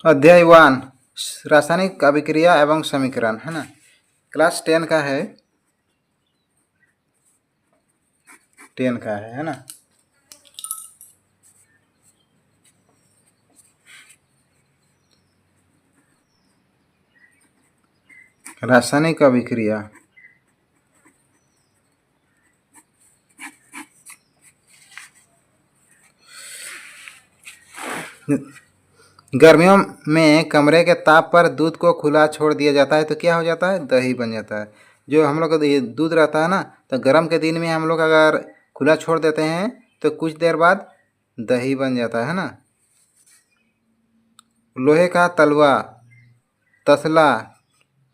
अध्याय 1 रासायनिक अभिक्रिया एवं समीकरण, है ना। क्लास 10 का है, 10 का है ना। रासायनिक अभिक्रिया। गर्मियों में कमरे के ताप पर दूध को खुला छोड़ दिया जाता है तो क्या हो जाता है, दही बन जाता है। जो हम लोग का ये दूध रहता है ना, तो गर्म के दिन में हम लोग अगर खुला छोड़ देते हैं तो कुछ देर बाद दही बन जाता है ना। लोहे का तलवा, तसला,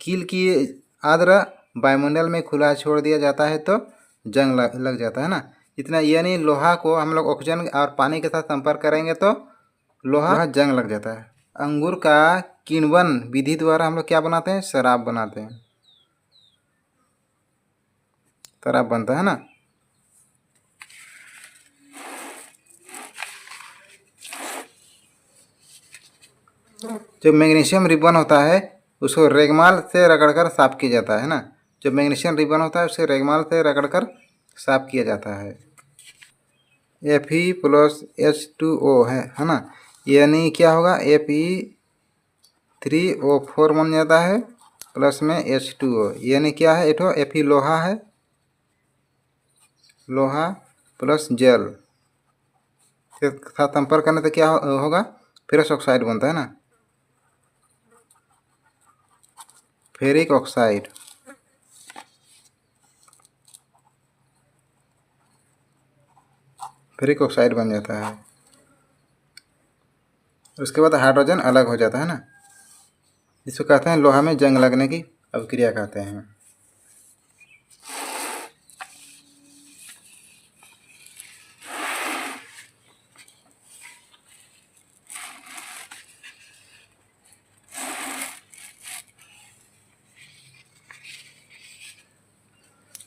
कील की आद्र वायुमंडल में खुला छोड़ दिया जाता है तो जंग लग जाता है ना। इतना, यानी लोहा को हम लोग ऑक्सीजन और पानी के साथ संपर्क करेंगे तो लोहा जंग लग जाता है। अंगूर का किण्वन विधि द्वारा हम लोग क्या बनाते हैं, शराब बनाते हैं, शराब बनता है ना। जो मैग्नीशियम रिबन होता है उसको रेगमाल से रगड़कर साफ किया जाता है ना। जो मैग्नीशियम रिबन होता है उसे रेगमाल से रगड़कर साफ किया जाता है। Fe+H2O है ना। यानी क्या होगा, Fe3O4 बन जाता है प्लस में H2O, यानी क्या है, एठो Fe लोहा है, लोहा प्लस जल के साथ संपर्क करने से क्या होगा, फेरस ऑक्साइड बनता है ना, फेरिक ऑक्साइड। फेरिक ऑक्साइड बन जाता है। उसके बाद हाइड्रोजन अलग हो जाता है ना। इसको कहते हैं लोहा में जंग लगने की अभिक्रिया कहते हैं।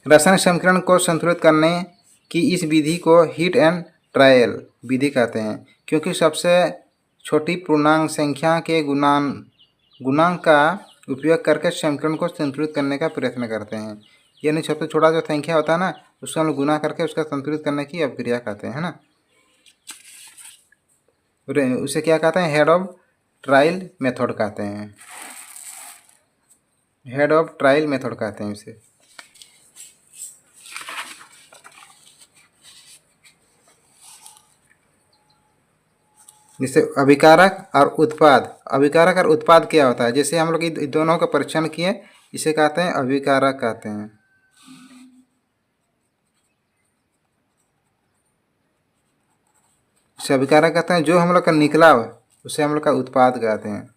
रासायनिक समीकरण को संतुलित करने की इस विधि को हीट एंड ट्रायल विधि कहते हैं, क्योंकि सबसे छोटी पूर्णांक संख्या के गुणांक का उपयोग करके समीकरण को संतुलित करने का प्रयत्न करते हैं। यानी सबसे छोटा जो संख्या होता है ना, उसको हम लोग गुना करके उसका संतुलित करने की अभिक्रिया कहते हैं ना। उसे क्या कहते हैं, हेड ऑफ ट्रायल मेथड कहते हैं, हेड ऑफ ट्रायल मेथड कहते हैं उसे। जैसे अभिकारक और उत्पाद, अभिकारक और उत्पाद क्या होता है, जैसे हम लोग दोनों का परीक्षण किए, इसे कहते हैं अभिकारक कहते हैं। इसे अभिकारक कहते हैं। जो हम लोग का निकला उसे हम लोग का उत्पाद कहते हैं।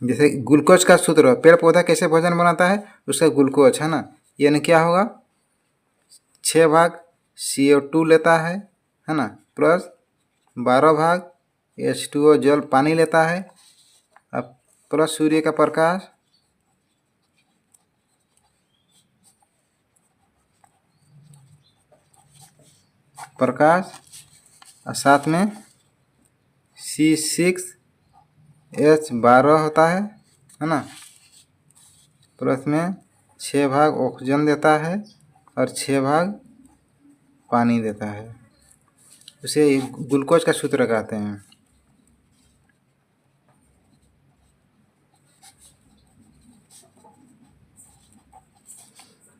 जैसे ग्लूकोज का सूत्र, पेड़ पौधा कैसे भोजन बनाता है, उसका ग्लूकोज है ना। यानी क्या होगा, 6 भाग CO2 लेता है ना, प्लस 12 भाग H2O जल पानी लेता है, अब प्लस सूर्य का प्रकाश, और साथ में C6H12 होता है ना, प्लस में 6 भाग ऑक्सीजन देता है और 6 भाग पानी देता है। उसे ग्लूकोज का सूत्र कहते हैं।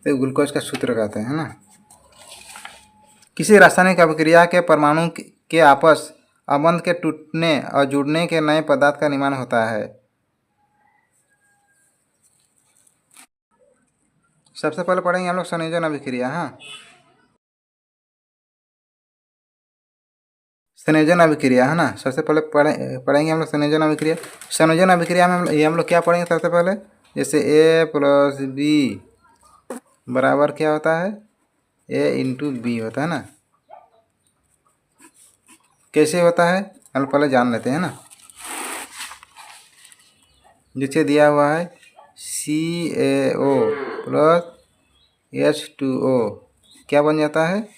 तो ग्लूकोज का सूत्र कहते हैं ना। किसी रासायनिक अभिक्रिया के परमाणु के आपस अबंध के टूटने और जुड़ने के नए पदार्थ का निर्माण होता है। सबसे पहले पढ़ेंगे हम लोग संयोजन अभिक्रिया। हाँ, संयोजन अभिक्रिया है ना। सबसे पहले पढ़ेंगे हम लोग संयोजन अभिक्रिया। संयोजन अभिक्रिया में हम लोग क्या पढ़ेंगे सबसे पहले, जैसे A+B बराबर क्या होता है, A × B होता है ना। कैसे होता है हम पहले जान लेते हैं ना। नीचे दिया हुआ है CaO प्लस H2O क्या बन जाता है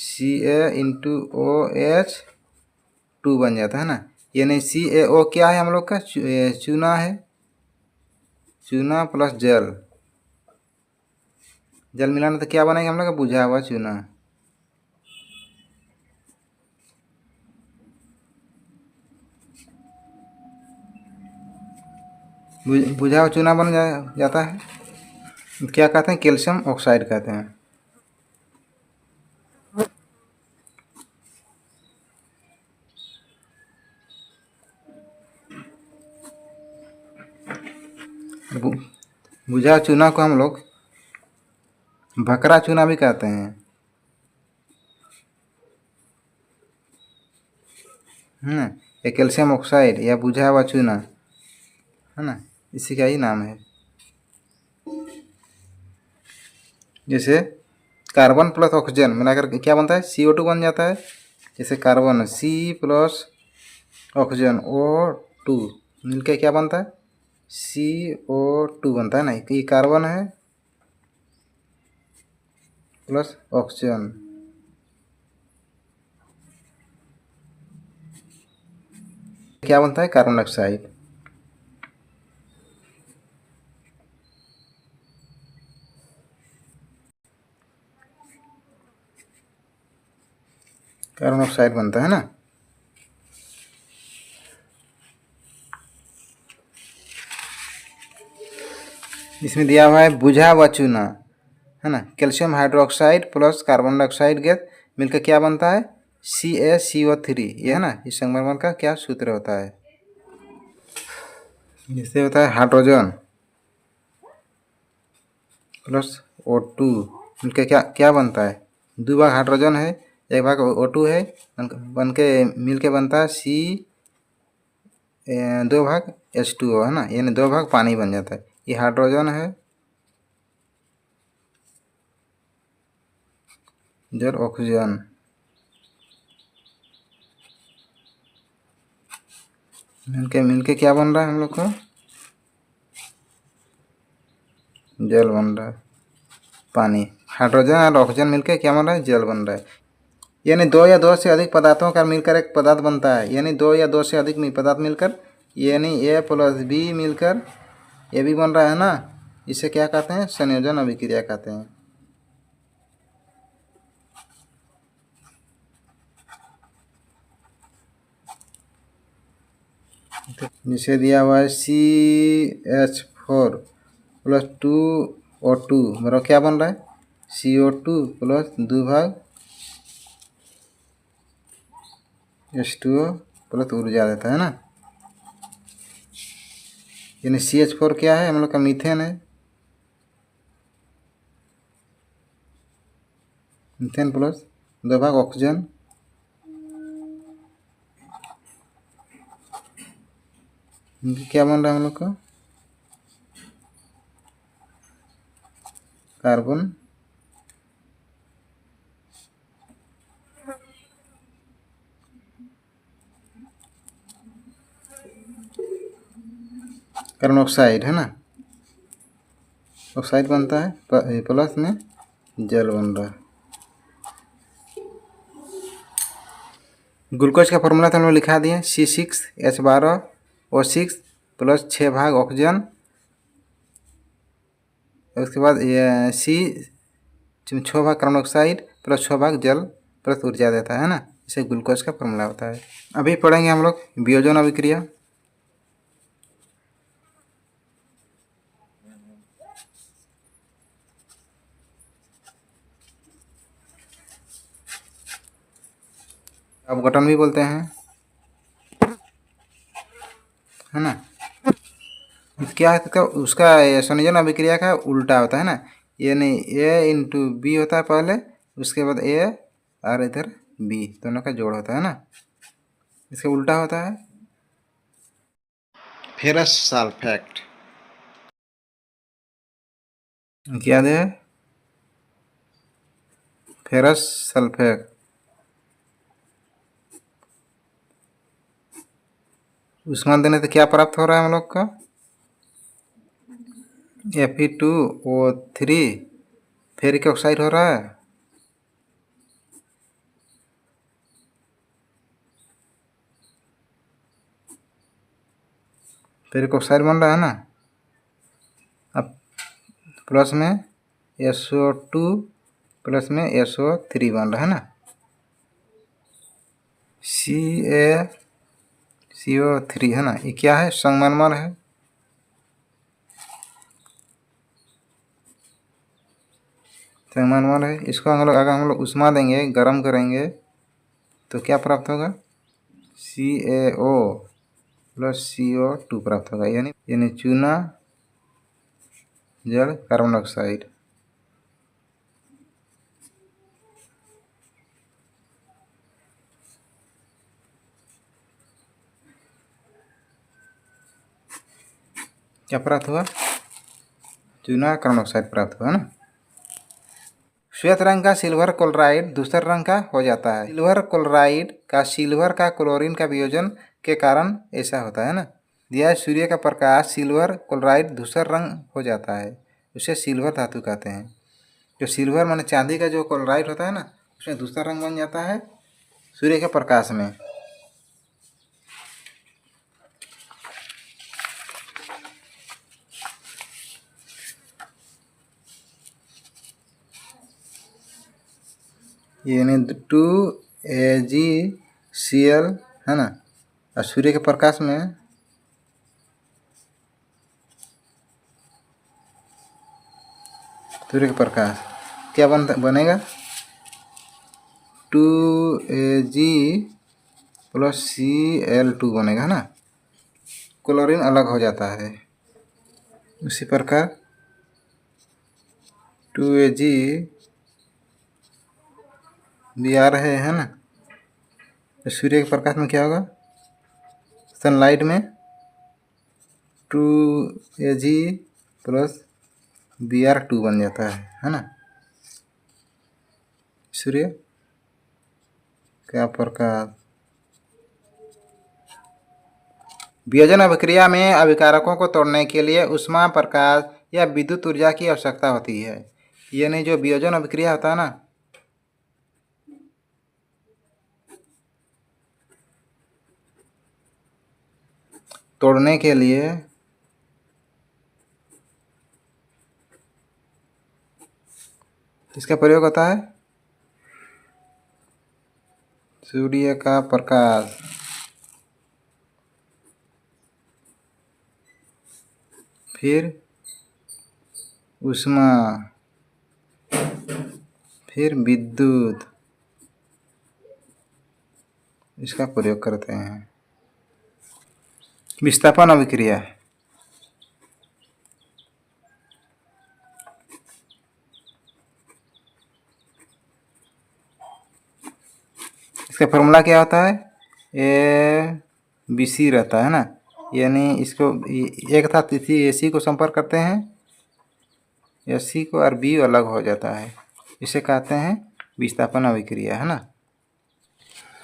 Ca*OH2 बन जाता है ना। यानी CaO क्या है हम लोग का चूना है, चूना प्लस जल, जल मिलाना तो क्या बनेगा हम लोग का बुझा हुआ चूना। बुझा हुआ चूना बन जाता है, क्या कहते हैं कैल्शियम ऑक्साइड कहते हैं। बुझा चूना को हम लोग भकरा चूना भी कहते हैं, है ना। ये कैल्शियम ऑक्साइड या बुझा हुआ चूना है ना, इसी का ही नाम है। जैसे कार्बन प्लस ऑक्सीजन मिलाकर क्या बनता है CO2 बन जाता है। जैसे carbon C plus oxygen O2 मिलकर क्या बनता है CO2 बनता है ना। ये कार्बन है प्लस ऑक्सीजन, क्या बनता है कार्बन डाइऑक्साइड। कार्बन ऑक्साइड बनता है ना। इसमें दिया हुआ है बुझा हुआ चूना है ना, calcium hydroxide plus carbon dioxide gas मिलकर क्या बनता है CaCO3। ये है ना, इस संगमरमर का क्या सूत्र होता है। इससे होता है हाइड्रोजन प्लस O2 मिलकर क्या क्या बनता है, 2 भाग हाइड्रोजन है 1 भाग O2 है, बन के मिल के बनता है 2 भाग H2O है ना, यानी 2 भाग पानी बन जाता है। ये हाइड्रोजन है जल ऑक्सीजन मिलके क्या बन रहा है हम लोग को जल बन रहा है, पानी। हाइड्रोजन और ऑक्सीजन मिलकर क्या बन रहा है जल बन रहा है। यानी 2 या 2 से अधिक पदार्थों का मिलकर एक पदार्थ बनता है, यानी 2 या 2 से अधिक पदार्थ मिलकर यानी A प्लस B मिलकर ये भी बन रहा है ना। इसे क्या कहते हैं संयोजन अभिक्रिया कहते हैं। जिसे दिया हुआ है CH4 प्लस 2O2 बराबर क्या बन रहा है CO2 प्लस 2 भाग H2O प्लस ऊर्जा देता है ना। यानी CH4 क्या है हम लोग का मीथेन है, मीथेन प्लस 2 भाग ऑक्सीजन, क्या बन रहा है हम लोग का कार्बन कार्बन ऑक्साइड है ना, ऑक्साइड बनता है प्लस में जल बन रहा है। ग्लूकोज का फॉर्मूला तो हम लोग लिखा दिए C6H12O6 प्लस 6 भाग ऑक्सीजन, उसके बाद ये C 6 भाग कार्बन ऑक्साइड प्लस 6 भाग जल प्लस ऊर्जा देता है ना। इसे ग्लूकोज का फॉर्मूला होता है। अभी पढ़ेंगे हम लोग वियोजन अभिक्रिया। अपघटन भी बोलते हैं है ना। क्या है तो उसका संयोजन अभिक्रिया का उल्टा होता है ना, यानी A × B होता है पहले, उसके बाद A और इधर B दोनों का जोड़ होता है ना। इसका उल्टा होता है फेरस सल्फेट। क्या दे फेरस सल्फेट ऊष्मा देने से क्या प्राप्त हो रहा है हम लोग का? Fe2O3 फेरिक ऑक्साइड हो रहा है। फेरिक ऑक्साइड बन रहा है ना। अब प्लस में SO2 प्लस में SO3 बन रहा है ना। CO3 है ना। ये क्या है? संगमरमर है। संगमरमर है। इसको हम लोग अगर हम लोग उष्मा देंगे, गर्म करेंगे तो क्या प्राप्त होगा? CaO प्लस CO2 प्राप्त होगा, यानी चूना जल कार्बन डाइऑक्साइड। क्या प्राप्त हुआ? चूना कार्बन डाइऑक्साइड प्राप्त हुआ ना। श्वेत रंग का सिल्वर क्लोराइड दूसरे रंग का हो जाता है। सिल्वर क्लोराइड का सिल्वर का क्लोरीन का वियोजन के कारण ऐसा होता है ना। दिया है सूर्य का प्रकाश सिल्वर क्लोराइड दूसरा रंग हो जाता है, उसे सिल्वर धातु कहते हैं। जो सिल्वर माने चांदी का जो क्लोराइड होता है ना, उसमें दूसरा रंग बन जाता है सूर्य के प्रकाश में। यानी 2AgCl है ना। और सूर्य के प्रकाश में सूर्य का प्रकाश क्या बनेगा? 2Ag प्लस Cl2 बनेगा ना। क्लोरीन अलग हो जाता है। उसी प्रकार 2Ag भी आ रहे हैं ना। तो सूर्य के प्रकाश में क्या होगा? सनलाइट में 2Ag प्लस Br2 बन जाता है ना। सूर्य का प्रकाश वियोजन अभिक्रिया में अभिकारकों को तोड़ने के लिए ऊष्मा, प्रकाश या विद्युत ऊर्जा की आवश्यकता होती है। यानी जो वियोजन अभिक्रिया होता है ना, तोड़ने के लिए इसका प्रयोग होता है सूर्य का प्रकाश, फिर ऊष्मा, फिर विद्युत, इसका प्रयोग करते हैं। विस्थापन अभिक्रिया इसका फॉर्मूला क्या होता है? ABC रहता है ना। यानी इसको एक था इसी AC को संपर्क करते हैं, AC को, और B अलग हो जाता है। इसे कहते हैं विस्थापन अभिक्रिया है ना।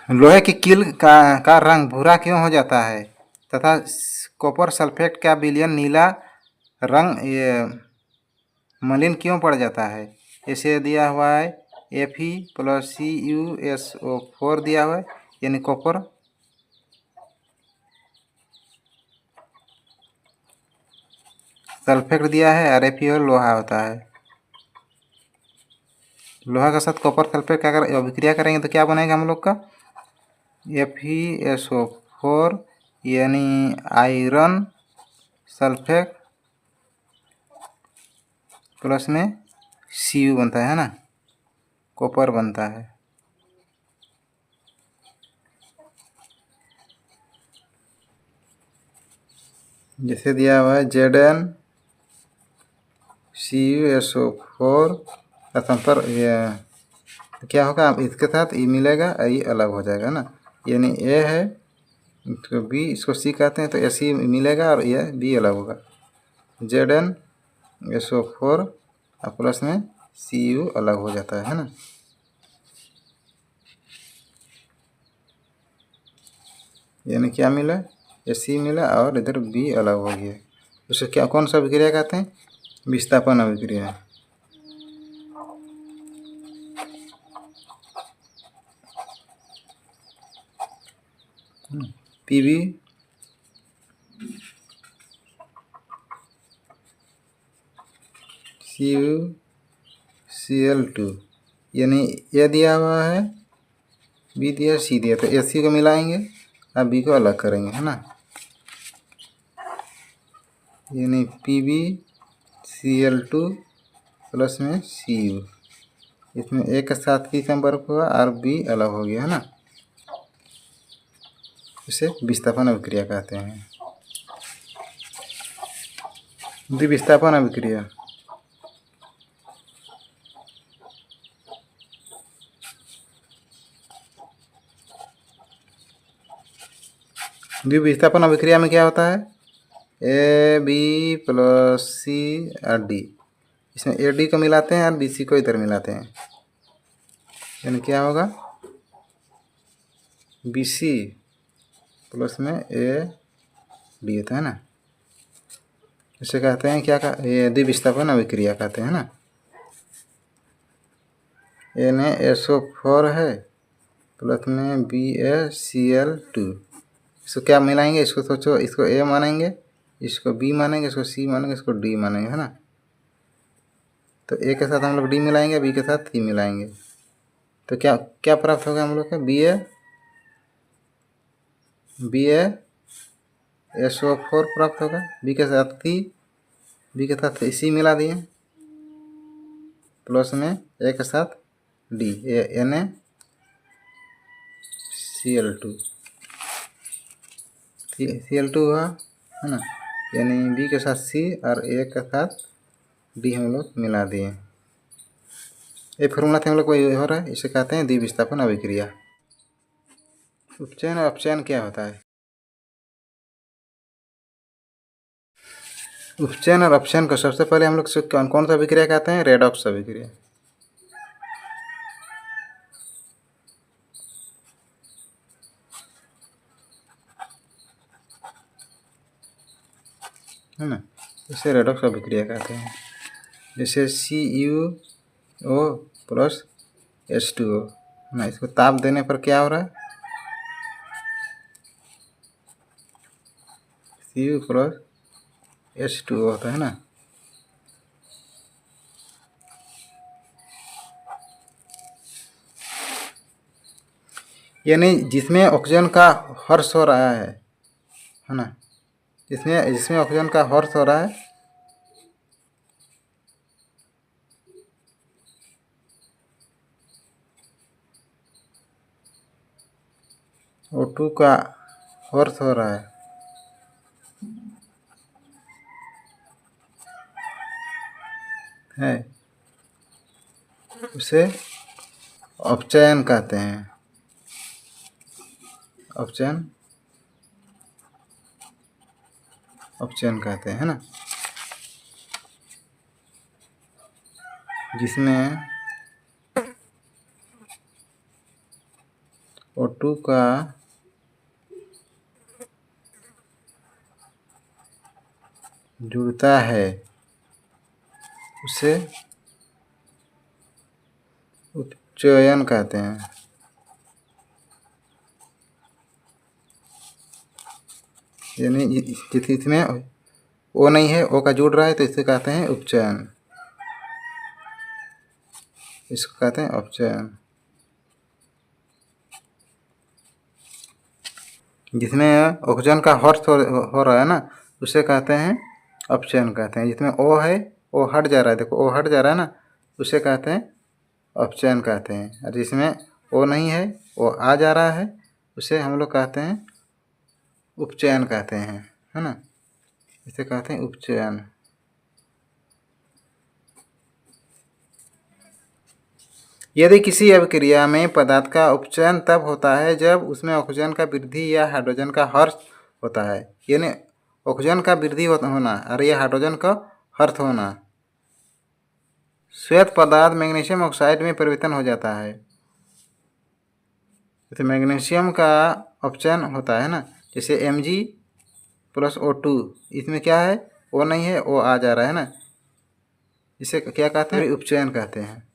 लोहे की कील का रंग भूरा क्यों हो जाता है तथा कॉपर सल्फेट का विलयन नीला रंग मलिन क्यों पड़ जाता है? इसे दिया हुआ है Fe प्लस CuSO4 दिया हुआ है, यानी कॉपर। सल्फेट दिया है और Fe और लोहा होता है। लोहा के साथ कॉपर सल्फेट का अगर अभिक्रिया करेंगे तो क्या बनेगा हम लोग का? FeSO4 यानी आयरन सल्फेट प्लस में Cu बनता है ना, कॉपर बनता है। जैसे दिया हुआ है Zn CuSO4 का संपर्क क्या होगा? इसके साथ ये मिलेगा और ये अलग हो जाएगा ना। यानी A है तो B, इसको C कहते हैं, तो AC मिलेगा और ये B अलग होगा। ZnSO4 और प्लस में Cu अलग हो जाता है ना। यानी क्या मिला? AC मिला और इधर B अलग हो गया। उसे क्या कौन सा अभिक्रिया कहते हैं? विस्थापन अभिक्रिया। PB CuCl2 यानी ये दिया हुआ है, B दिया, C दिया, तो AC को मिलाएंगे और B को अलग करेंगे, है ना। यानी PbCl2 प्लस में Cu, इसमें एक साथ की संपर्क हुआ और B अलग हो गया, है ना। इसे विस्थापन अभिक्रिया कहते हैं। द्विविस्थापन अभिक्रिया। द्विविस्थापन अभिक्रिया में क्या होता है? AB प्लस C और D, इसमें AD को मिलाते हैं और BC को इधर मिलाते हैं, यानी क्या होगा? BC प्लस में AD होता है ना। इसे कहते हैं क्या? ये द्विविस्थापन अभिक्रिया कहते हैं ना। NaSO4 है प्लस में BaCl2, इसको क्या मिलाएंगे? इसको सोचो, इसको A मानेंगे, इसको B मानेंगे, इसको C मानेंगे, इसको D मानेंगे, है ना। तो A के साथ हम लोग D मिलाएंगे, B के साथ C मिलाएंगे, तो क्या क्या प्राप्त होगा हम लोग का? BaSO4 प्राप्त होगा। B के साथ C मिला दिए, प्लस में A के साथ D, NaCl2 हुआ, है ना। यानी B के साथ C और A के साथ D हम लोग मिला दिए। ये फॉर्मूला थे हम लोग को हो रहा है, इसे कहते हैं द्विविस्थापन अभिक्रिया। उपचयन और अपचयन क्या होता है? उपचयन और अपचयन को सबसे पहले हम लोग कौन सा अभिक्रिया कहते हैं? रेडॉक्स अभिक्रिया। है ना, इसे रेडॉक्स अभिक्रिया कहते हैं। जैसे CuO प्लस H2O, है ना, इसको ताप देने पर क्या हो रहा है? Cu प्लस H2O होता है ना। यानी जिसमें ऑक्सीजन का हर्ष हो रहा है ना, जिसमें ऑक्सीजन का हर्ष हो रहा है, O2 का हर्ष हो रहा है, उसे अपचयन कहते हैं। अपचयन कहते हैं, है ना। जिसमें O2 का जुड़ता है, उसे उपचयन कहते हैं। यानी इसमें O नहीं है, O का जुड़ रहा है, तो इसे कहते हैं उपचयन, इसको कहते हैं अपचयन। जिसमें ऑक्सीजन का हर्ष हो रहा है ना, उसे कहते हैं अपचयन कहते हैं। जिसमें O है, O हट जा रहा है, देखो O हट जा रहा है ना, उसे कहते हैं अपचयन कहते हैं। और जिसमें O नहीं है, O आ जा रहा है, उसे हम लोग कहते हैं उपचयन कहते हैं, है ना। इसे कहते हैं उपचयन। यदि किसी अभिक्रिया में पदार्थ का उपचयन तब होता है जब उसमें ऑक्सीजन का वृद्धि या हाइड्रोजन का हर्ष होता है। यानी ऑक्सीजन का वृद्धि होना और यह हाइड्रोजन का हर्ष होना। श्वेत पदार्थ मैग्नीशियम ऑक्साइड में परिवर्तन हो जाता है। जैसे मैग्नीशियम का अपचयन होता है ना, जैसे Mg प्लस O2, इसमें क्या है, O नहीं है, O आ जा रहा है ना, इसे क्या कहते हैं, उपचयन कहते हैं।